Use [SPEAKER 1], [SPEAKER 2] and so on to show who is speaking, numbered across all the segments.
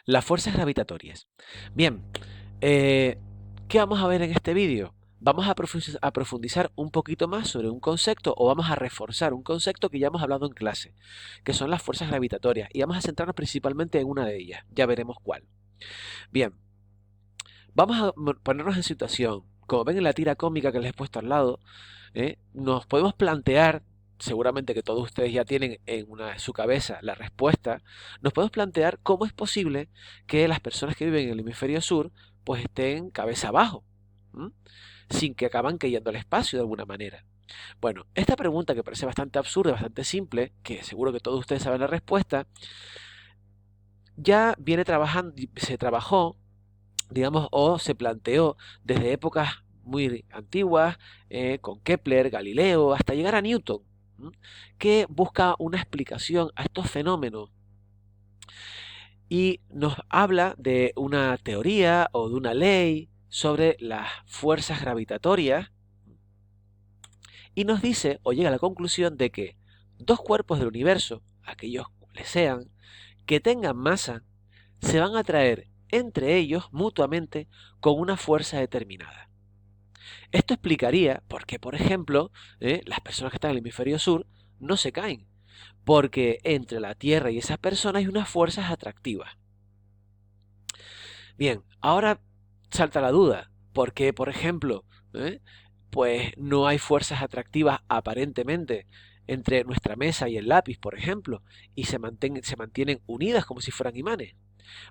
[SPEAKER 1] Las fuerzas gravitatorias. Bien, eh, ¿qué vamos a ver en este vídeo? Vamos a profundizar un poquito más sobre un concepto o vamos a reforzar un concepto que ya hemos hablado en clase, que son las fuerzas gravitatorias, y vamos a centrarnos principalmente en una de ellas, ya veremos cuál. Bien, vamos a ponernos en situación. Como ven en la tira cómica que les he puesto al lado, nos podemos plantear, seguramente que todos ustedes ya tienen su cabeza la respuesta, nos podemos plantear cómo es posible que las personas que viven en el hemisferio sur pues estén cabeza abajo, ¿m? Sin que acaban cayendo al espacio de alguna manera. Bueno, esta pregunta que parece bastante absurda, bastante simple, que seguro que todos ustedes saben la respuesta, ya viene trabajando, se trabajó, digamos, o se planteó desde épocas muy antiguas, con Kepler, Galileo, hasta llegar a Newton, ¿m? Que busca una explicación a estos fenómenos y nos habla de una teoría o de una ley sobre las fuerzas gravitatorias y nos dice o llega a la conclusión de que dos cuerpos del universo, aquellos cuales sean, que tengan masa, se van a atraer entre ellos mutuamente con una fuerza determinada. Esto explicaría por qué, por ejemplo, las personas que están en el hemisferio sur no se caen, porque entre la Tierra y esas personas hay unas fuerzas atractivas. Bien, ahora salta la duda, ¿por qué, por ejemplo, eh, pues no hay fuerzas atractivas aparentemente entre nuestra mesa y el lápiz, por ejemplo, y se mantienen unidas como si fueran imanes?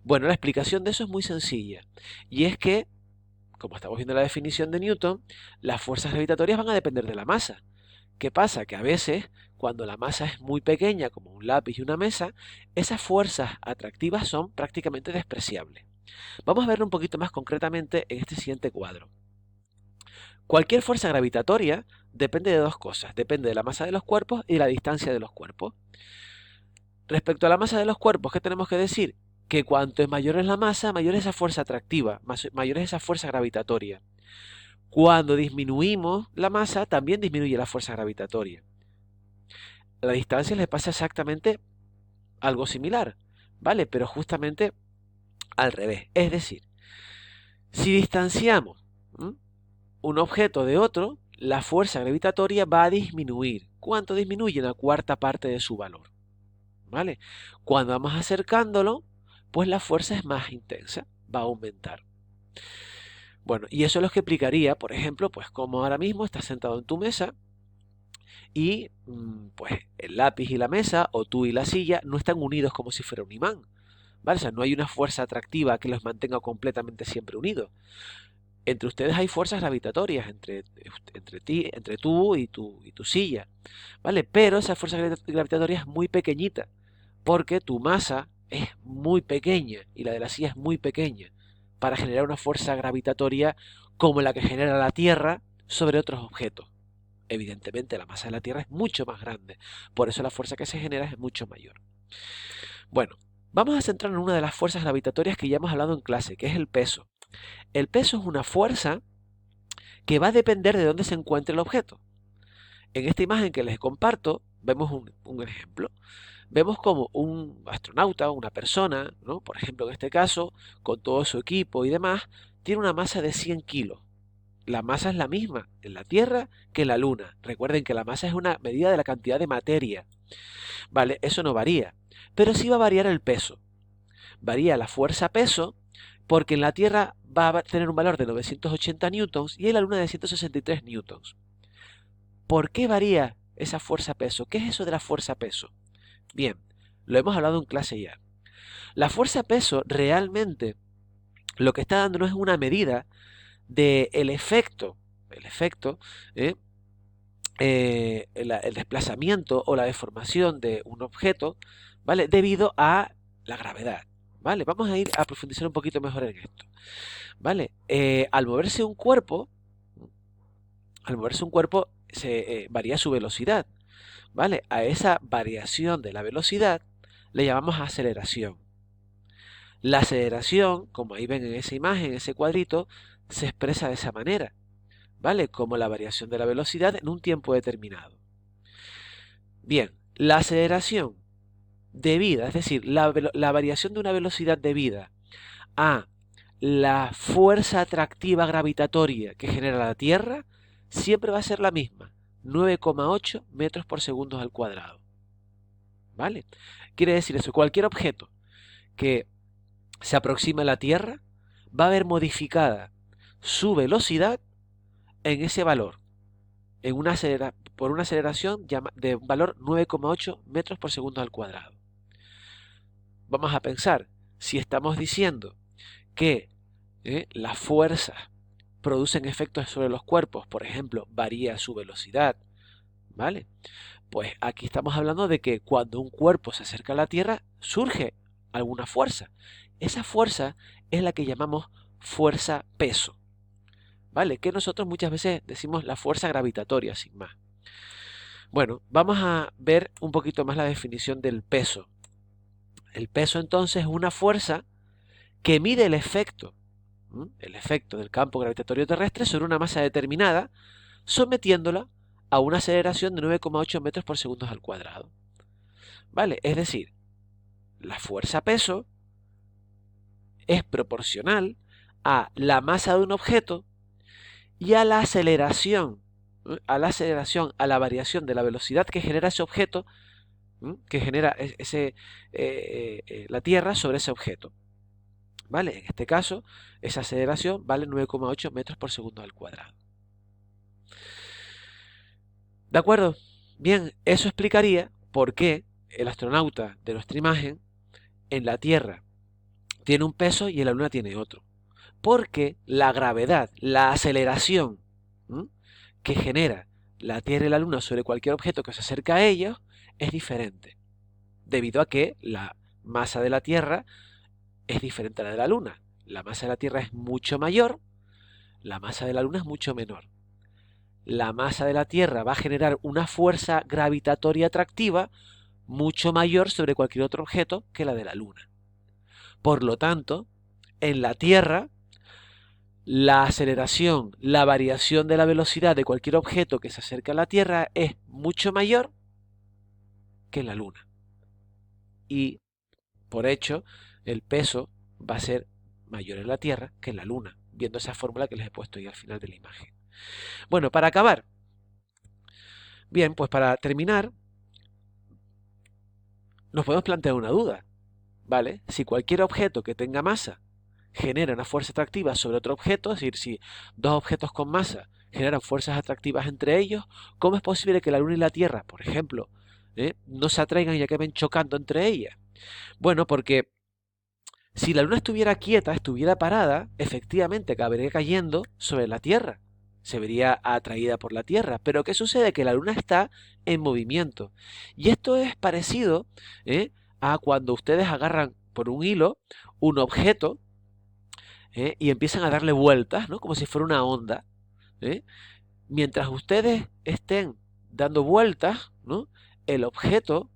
[SPEAKER 1] Bueno, la explicación de eso es muy sencilla, y es que, como estamos viendo en la definición de Newton, las fuerzas gravitatorias van a depender de la masa. ¿Qué pasa? Que a veces, cuando la masa es muy pequeña, como un lápiz y una mesa, esas fuerzas atractivas son prácticamente despreciables. Vamos a verlo un poquito más concretamente en este siguiente cuadro. Cualquier fuerza gravitatoria depende de dos cosas, depende de la masa de los cuerpos y de la distancia de los cuerpos. Respecto a la masa de los cuerpos, ¿qué tenemos que decir? Que cuanto mayor es la masa, mayor es esa fuerza atractiva, mayor es esa fuerza gravitatoria. Cuando disminuimos la masa, también disminuye la fuerza gravitatoria. A la distancia les pasa exactamente algo similar, ¿vale? Pero justamente al revés. Es decir, si distanciamos, ¿m?, un objeto de otro, la fuerza gravitatoria va a disminuir. ¿Cuánto disminuye? Una cuarta parte de su valor, ¿vale? Cuando vamos acercándolo, pues la fuerza es más intensa, va a aumentar. Bueno, y eso es lo que explicaría, por ejemplo, pues como ahora mismo estás sentado en tu mesa y pues el lápiz y la mesa o tú y la silla no están unidos como si fuera un imán, ¿vale? O sea, no hay una fuerza atractiva que los mantenga completamente siempre unidos. Entre ustedes hay fuerzas gravitatorias entre tú y tu silla, ¿vale? Pero esa fuerza gravitatoria es muy pequeñita, porque tu masa es muy pequeña y la de la silla es muy pequeña para generar una fuerza gravitatoria como la que genera la Tierra sobre otros objetos. Evidentemente la masa de la Tierra es mucho más grande, por eso la fuerza que se genera es mucho mayor. Bueno, vamos a centrarnos en una de las fuerzas gravitatorias que ya hemos hablado en clase, que es el peso. El peso es una fuerza que va a depender de dónde se encuentre el objeto. En esta imagen que les comparto, vemos un ejemplo. Vemos como un astronauta, una persona, ¿no?, por ejemplo en este caso, con todo su equipo y demás, tiene una masa de 100 kilos. La masa es la misma en la Tierra que en la Luna. Recuerden que la masa es una medida de la cantidad de materia. ¿Vale? Eso no varía. Pero sí va a variar el peso. Varía la fuerza-peso porque en la Tierra va a tener un valor de 980 newtons y en la Luna de 163 newtons. ¿Por qué varía esa fuerza-peso? ¿Qué es eso de la fuerza-peso? Bien, lo hemos hablado en clase ya. La fuerza-peso realmente lo que está dando no es una medida del efecto, ¿eh? El desplazamiento o la deformación de un objeto, ¿vale? Debido a la gravedad, ¿vale? Vamos a ir a profundizar un poquito mejor en esto, ¿vale? Al moverse un cuerpo varía su velocidad, ¿vale? A esa variación de la velocidad le llamamos aceleración. La aceleración, como ahí ven en esa imagen, en ese cuadrito, se expresa de esa manera, ¿vale? Como la variación de la velocidad en un tiempo determinado. Bien, la aceleración debida, es decir, la variación de una velocidad debida a la fuerza atractiva gravitatoria que genera la Tierra, siempre va a ser la misma, 9,8 metros por segundo al cuadrado. ¿Vale? Quiere decir eso, cualquier objeto que se aproxima a la Tierra va a ver modificada su velocidad en ese valor, por una aceleración de un valor 9,8 metros por segundo al cuadrado. Vamos a pensar, si estamos diciendo que las fuerzas producen efectos sobre los cuerpos, por ejemplo, varía su velocidad, ¿vale? Pues aquí estamos hablando de que cuando un cuerpo se acerca a la Tierra, surge alguna fuerza. Esa fuerza es la que llamamos fuerza-peso, ¿vale? Que nosotros muchas veces decimos la fuerza gravitatoria, sin más. Bueno, vamos a ver un poquito más la definición del peso. El peso entonces es una fuerza que mide el efecto del campo gravitatorio terrestre sobre una masa determinada, sometiéndola a una aceleración de 9,8 metros por segundo al cuadrado. ¿Vale? Es decir, la fuerza-peso es proporcional a la masa de un objeto y a la aceleración, a la variación de la velocidad que genera ese objeto, que genera la Tierra sobre ese objeto. ¿Vale? En este caso, esa aceleración vale 9,8 metros por segundo al cuadrado. ¿De acuerdo? Bien, eso explicaría por qué el astronauta de nuestra imagen en la Tierra tiene un peso y en la Luna tiene otro. Porque la gravedad, la aceleración que genera la Tierra y la Luna sobre cualquier objeto que se acerca a ellos es diferente. Debido a que la masa de la Tierra es diferente a la de la Luna. La masa de la Tierra es mucho mayor, la masa de la Luna es mucho menor. La masa de la Tierra va a generar una fuerza gravitatoria atractiva mucho mayor sobre cualquier otro objeto que la de la Luna. Por lo tanto, en la Tierra, la aceleración, la variación de la velocidad de cualquier objeto que se acerca a la Tierra es mucho mayor que en la Luna. Y, por hecho, el peso va a ser mayor en la Tierra que en la Luna, viendo esa fórmula que les he puesto ahí al final de la imagen. Bueno, para acabar. Bien, pues para terminar, nos podemos plantear una duda, ¿vale? Si cualquier objeto que tenga masa genera una fuerza atractiva sobre otro objeto, es decir, si dos objetos con masa generan fuerzas atractivas entre ellos, ¿cómo es posible que la Luna y la Tierra, por ejemplo, no se atraigan y acaben chocando entre ellas? Bueno, porque si la Luna estuviera quieta, estuviera parada, efectivamente acabaría cayendo sobre la Tierra. Se vería atraída por la Tierra. Pero ¿qué sucede? Que la Luna está en movimiento. Y esto es parecido a cuando ustedes agarran por un hilo un objeto y empiezan a darle vueltas, ¿no? Como si fuera una onda. ¿eh? Mientras ustedes estén dando vueltas, ¿no? El objeto,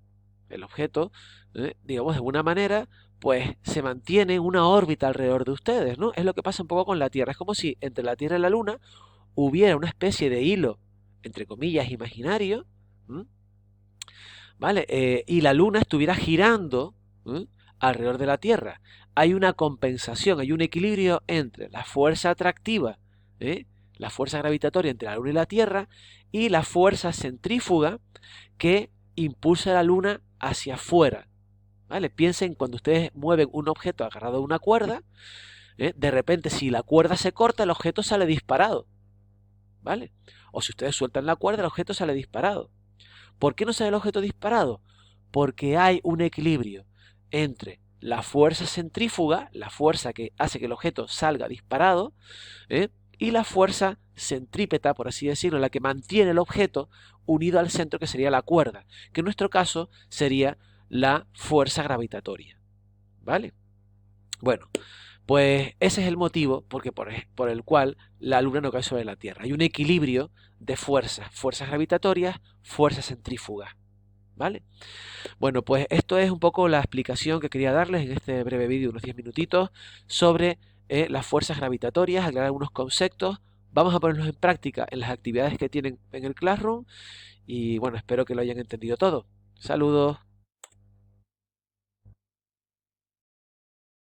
[SPEAKER 1] digamos de alguna manera, pues se mantiene en una órbita alrededor de ustedes, ¿no? Es lo que pasa un poco con la Tierra. Es como si entre la Tierra y la Luna hubiera una especie de hilo, entre comillas, imaginario, ¿m? ¿Vale? Y la Luna estuviera girando alrededor de la Tierra. Hay una compensación, hay un equilibrio entre la fuerza atractiva, la fuerza gravitatoria entre la Luna y la Tierra, y la fuerza centrífuga que impulsa a la Luna hacia afuera. ¿Vale? Piensen cuando ustedes mueven un objeto agarrado a una cuerda, de repente si la cuerda se corta, el objeto sale disparado. ¿Vale? O si ustedes sueltan la cuerda, el objeto sale disparado. ¿Por qué no sale el objeto disparado? Porque hay un equilibrio entre la fuerza centrífuga, la fuerza que hace que el objeto salga disparado, y la fuerza centrípeta, por así decirlo, la que mantiene el objeto unido al centro, que sería la cuerda, que en nuestro caso sería la fuerza gravitatoria. ¿Vale? Bueno, pues ese es el motivo por el cual la Luna no cae sobre la Tierra. Hay un equilibrio de fuerzas gravitatorias, fuerzas centrífugas. ¿Vale? Bueno, pues esto es un poco la explicación que quería darles en este breve vídeo, unos 10 minutitos, sobre las fuerzas gravitatorias, aclarar algunos conceptos. Vamos a ponerlos en práctica en las actividades que tienen en el Classroom y bueno, espero que lo hayan entendido todo. Saludos.